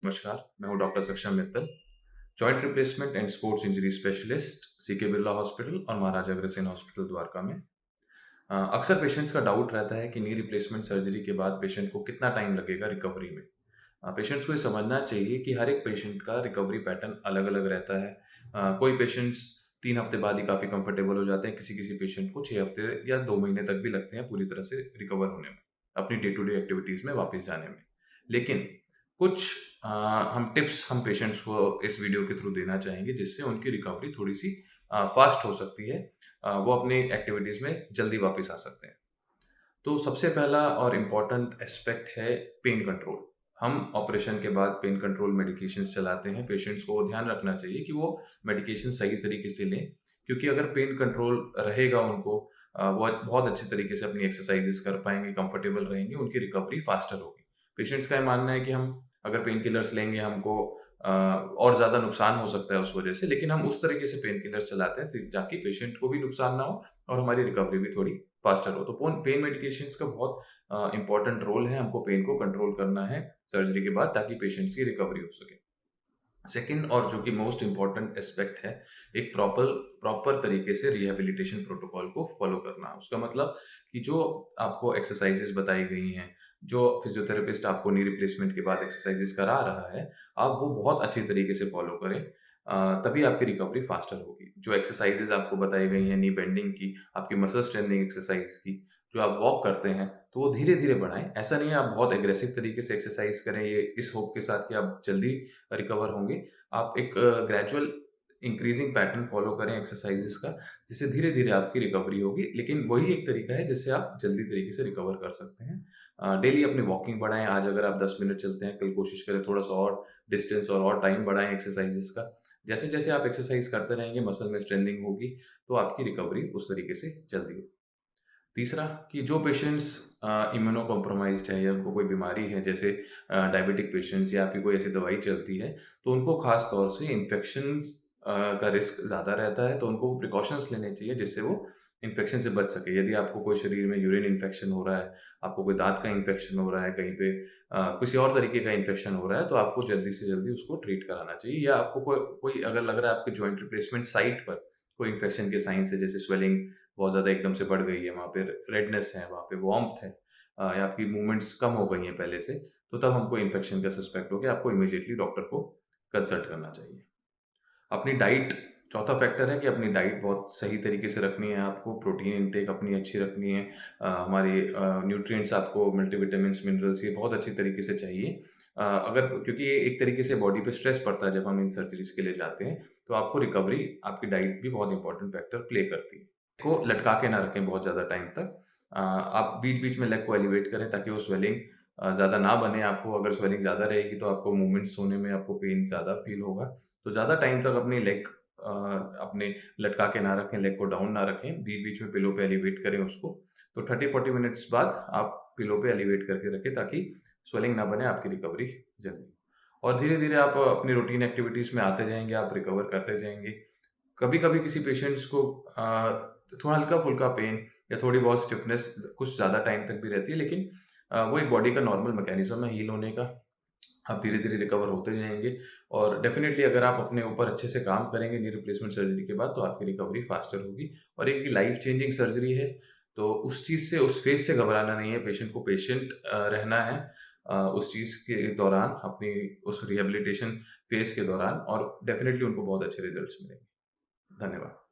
नमस्कार, मैं हूँ doctor Saksham Mittal, joint replacement and sports injury specialist, CK Birla hospital और महाराजा अग्रसेन हॉस्पिटल द्वारका में। अक्सर पेशेंट्स का डाउट रहता है कि नी रिप्लेसमेंट सर्जरी के बाद पेशेंट को कितना टाइम लगेगा रिकवरी में। पेशेंट्स को ये समझना चाहिए कि हर एक पेशेंट का रिकवरी पैटर्न अलग-अलग रहता है। कोई पेशेंट्स 3 हफ्ते बाद ही काफ़ी कंफर्टेबल हो जाते हैं, किसी-किसी पेशेंट को 6 हफ्ते या 2 महीने तक भी लगते हैं पूरी तरह से रिकवर होने में, अपनी डे टू डे एक्टिविटीज़ में वापस जाने में। लेकिन कुछ अ, हम टिप्स हम पेशेंट्स को इस वीडियो के थ्रू देना चाहेंगे जिससे उनकी रिकवरी थोड़ी-सी फास्ट हो सकती है। वो अपनी एक्टिविटीज़ में जल्दी वापस आ सकते हैं। तो सबसे पहला और इम्पोर्टेंट एस्पेक्ट है पेन कंट्रोल। हम ऑपरेशन के बाद पेन कंट्रोल मेडिकेशंस चलाते हैं। पेशेंट्स को ध्यान रखना चाहिए कि वो मेडिकेशन सही तरीके से लें, क्योंकि अगर पेन कंट्रोल रहेगा उनको वो बहुत अच्छे तरीके से अपनी एक्सरसाइज़ेज़ कर पाएँगे, कंफर्टेबल रहेंगे, उनकी रिकवरी फास्टर होगी। पेशेंट्स का ये मानना है कि हम अगर पेन किलर्स लेंगे हमको और ज़्यादा नुकसान हो सकता है उस वजह से, लेकिन हम उस तरीके से पेन किलर्स चलाते हैं ताकि पेशेंट को भी नुकसान ना हो और हमारी रिकवरी भी थोड़ी फास्टर हो। तो पोन पेन मेडिकेशंस का बहुत इम्पोर्टेंट रोल है, हमको पेन को कंट्रोल करना है सर्जरी के बाद ताकि पेशेंट्स की रिकवरी हो सके। सेकंड और जो कि मोस्ट इम्पोर्टेंट एस्पेक्ट है, एक प्रॉपर तरीके से रिहैबिलिटेशन प्रोटोकॉल को फॉलो करना। उसका मतलब कि जो आपको एक्सरसाइज़ेज़ बताई गई हैं, जो फिज़ियोथेरेपिस्ट आपको नी रिप्लेसमेंट के बाद एक्सरसाइज़ेज़ करा रहा है, आप वो बहुत अच्छी तरीके से फॉलो करें। तभी आपकी रिकवरी फास्टर होगी। जो एक्सरसाइज़ेज़ आपको बताई गई हैं नी बेंडिंग की, आपकी मसल स्ट्रेंथिंग एक्सरसाइज़ की, जो आप वॉक करते हैं, तो वो धीरे-धीरे बढ़ाएँ। ऐसा नहीं है आप बहुत एग्रेसिव तरीके से एक्सरसाइज़ करें ये इस होप के साथ कि आप जल्दी रिकवर होंगे। आप एक ग्रेजुअल इंक्रीजिंग पैटर्न फ़ॉलो करें एक्सरसाइज़ेज़ का, जिससे धीरे-धीरे आपकी रिकवरी होगी। लेकिन वही एक तरीका है जिससे आप जल्दी तरीके से रिकवर कर सकते हैं। डेली अपनी वॉकिंग बढ़ाएँ, आज अगर आप 10 मिनट चलते हैं, कल कोशिश करें थोड़ा-सा और डिस्टेंस और टाइम बढ़ाएँ एक्सरसाइज़ेज़ का। जैसे-जैसे आप एक्सरसाइज़ करते रहेंगे, मसल में स्ट्रेंथिंग होगी, तो आपकी रिकवरी उस तरीके से जल्दी होगी। तीसरा कि जो पेशेंट्स इम्यूनो कॉम्प्रोमाइज़्ड है या उनको कोई बीमारी है जैसे डायबिटिक पेशेंट्स या आपकी कोई ऐसी दवाई चलती है, तो उनको ख़ास तौर से इन्फेक्शंस का रिस्क ज़्यादा रहता है, तो उनको प्रिकॉशंस लेने चाहिए जिससे वो इन्फेक्शन से बच सके। यदि आपको कोई शरीर में यूरिन इन्फेक्शन हो रहा है, आपको कोई दाँत का इन्फेक्शन हो रहा है, कहीं पे किसी और तरीके का इन्फेक्शन हो रहा है, तो आपको जल्दी से जल्दी उसको ट्रीट कराना चाहिए या आपको कोई कोई अगर लग रहा है आपके जॉइंट रिप्लेसमेंट साइट पर कोई इन्फेक्शन के साइन्स है जैसे स्वेलिंग बहुत ज़्यादा एकदम से बढ़ गई है, वहाँ पे रेडनेस है, वहाँ पे वार्मथ है या आपकी मूवमेंट्स कम हो गई हैं पहले से, तो तब हमको इन्फेक्शन का सस्पेक्ट हो गया, आपको इमीडिएटली डॉक्टर को कंसल्ट करना चाहिए। अपनी डाइट चौथा फैक्टर है कि अपनी डाइट बहुत सही तरीके से रखनी है आपको, प्रोटीन इनटेक अपनी अच्छी रखनी है। हमारी न्यूट्रिएंट्स आपको मल्टीविटामिन्स, मिनरल्स ये बहुत अच्छी तरीके से चाहिए। अगर क्योंकि ये एक तरीके से बॉडी पे स्ट्रेस पड़ता है जब हम इन सर्जरीज़ के लिए जाते हैं, तो आपको रिकवरी आपकी डाइट भी बहुत इंपॉर्टेंट फैक्टर प्ले करती है। को लटका के ना रखें बहुत ज़्यादा टाइम तक। आप बीच-बीच में लेग को एलिवेट करें ताकि वो स्वेलिंग ज़्यादा ना बने आपको अगर स्वेलिंग ज़्यादा रहेगी तो आपको मूवमेंट्स होने में आपको पेन ज़्यादा फ़ील होगा। तो ज़्यादा टाइम तक अपनी लेग अपने लटका के ना रखें, लेग को डाउन ना रखें, बीच-बीच में पिलो पे एलिवेट करें उसको। तो 30-40 मिनट्स बाद आप पिलो पे एलिवेट करके रखें ताकि स्वेलिंग ना बने, आपकी रिकवरी जल्दी हो। और धीरे-धीरे आप अपनी रूटीन एक्टिविटीज़ में आते जाएँगे, आप रिकवर करते जाएँगे। कभी-कभी किसी पेशेंट्स को थोड़ा हल्का-फुल्का पेन या थोड़ी बहुत स्टिफनेस कुछ ज़्यादा टाइम तक भी रहती है, लेकिन वो एक बॉडी का नॉर्मल मैकेनिज़्म है हील होने का। आप धीरे-धीरे रिकवर होते जाएँगे और डेफ़िनिटली अगर आप अपने ऊपर अच्छे से काम करेंगे नी रिप्लेसमेंट सर्जरी के बाद, तो आपकी रिकवरी फ़ास्टर होगी और एक लाइफ़ चेंजिंग सर्जरी है, तो उस चीज़ से, उस फ़ेज़ से घबराना नहीं है, पेशेंट को पेशेंट रहना है उस चीज़ के दौरान, अपनी उस रिहैबिलिटेशन फ़ेज़ के दौरान और डेफ़िनिटली उनको बहुत अच्छे रिज़ल्ट्स मिलेंगे। धन्यवाद।